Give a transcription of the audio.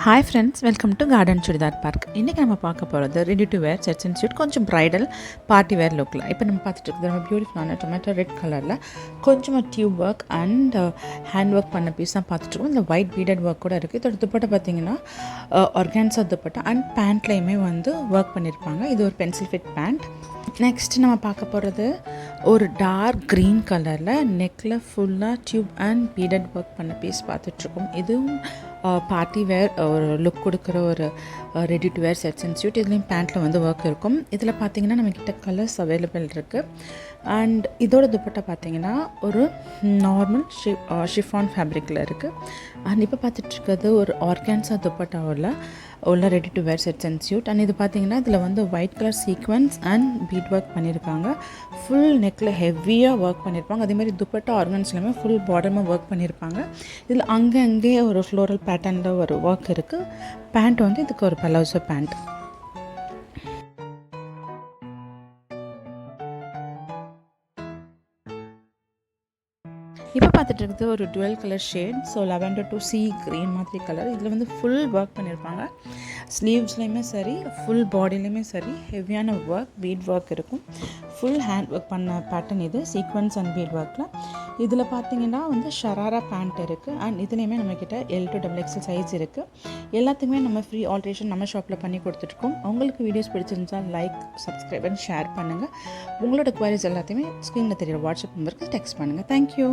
Hi friends, welcome to Garden chudidar park. இன்றைக்கி நம்ம பார்க்க போகிறது ready to wear sets and suit, கொஞ்சம் ப்ரைடல் பார்ட்டி வேர் லுக்கில். இப்போ நம்ம பார்த்துட்டு இருக்கிறது நம்ம பியூட்டிஃபுல்லான டொமேட்டோ ரெட் கலரில் கொஞ்சமாக tube work and hand work பண்ண பீஸ் தான் பார்த்துட்ருக்கோம். இதில் ஒயிட் பீடட் ஒர்க் கூட இருக்குது. இதோட துப்பட்டா பார்த்திங்கன்னா ஆர்கான்ஸா துப்பட்டா அண்ட் பேண்ட்லேயுமே வந்து ஒர்க் பண்ணியிருப்பாங்க. இது ஒரு பென்சில் ஃபிட் பேண்ட். நெக்ஸ்ட் நம்ம பார்க்க போகிறது ஒரு டார்க் க்ரீன் கலரில் நெக்கில் ஃபுல்லாக டியூப் அண்ட் பீடட் ஒர்க் பண்ண பீஸ் பார்த்துட்ருக்கோம். இதுவும் பார்ட்டி வேர் ஒரு லுக் கொடுக்குற ஒரு ready to wear sets and suit. இதுலேயும் பேண்ட்டில் வந்து ஒர்க் இருக்கும். இதில் பார்த்திங்கன்னா நம்மக்கிட்ட கலர்ஸ் அவைலபிள் இருக்குது. அண்ட் இதோட துப்பட்டா பார்த்திங்கன்னா ஒரு நார்மல் ஷிஃபான் ஃபேப்ரிக்கில் இருக்குது. அண்ட் இப்போ பார்த்துட்ருக்கிறது ஒரு ஆர்கான்ஸா துப்பட்டாவில் உள்ள ready to wear sets and suit. And இது பார்த்திங்கன்னா இதில் வந்து white colour sequins and bead work பண்ணியிருக்காங்க. ஃபுல் நெக்கில் ஹெவியாக ஒர்க் பண்ணியிருப்பாங்க. அதேமாதிரி துப்பட்டா ஆர்கன்ஸ்லையுமே ஃபுல் பார்டர்மாக ஒர்க் பண்ணியிருப்பாங்க. இதில் அங்கங்கே ஒரு ஃப்ளோரல் பேட்டர்னில் ஒரு ஒர்க் இருக்குது. பேண்ட் வந்து இதுக்கு ஒரு பலோசோ பேண்ட். இப்போ பார்த்துட்டு இருக்குது ஒரு twelve colour shade. So lavender to C green மாதிரி கலர். இதில் வந்து ஃபுல் ஒர்க் பண்ணியிருப்பாங்க. ஸ்லீவ்ஸ்லேயுமே சரி, ஃபுல் பாடிலையுமே சரி ஹெவியான ஒர்க், பீட் ஒர்க் இருக்கும். ஃபுல் ஹேண்ட் ஒர்க் பண்ண பேட்டர்ன் இது, சீக்வன்ஸ் அண்ட் பீட் ஒர்க்கில். இதில் பார்த்திங்கன்னா வந்து ஷராரா பேண்ட் இருக்குது. அண்ட் இதுலேயுமே நம்மக்கிட்ட L to XXL சைஸ் இருக்குது. எல்லாத்துக்குமே நம்ம ஃப்ரீ ஆல்ட்ரேஷன் நம்ம ஷாப்பில் பண்ணி கொடுத்துட்ருக்கோம். உங்களுக்கு வீடியோஸ் பிடிச்சிருந்தால் லைக், சப்ஸ்கிரைப் அண்ட் ஷேர் பண்ணுங்கள். உங்களோட குவரிஸ் எல்லாத்தையுமே ஸ்க்ரீனில் தெரியுற வாட்ஸ்அப் நம்பருக்கு டெக்ஸ்ட் பண்ணுங்கள். தேங்க்யூ.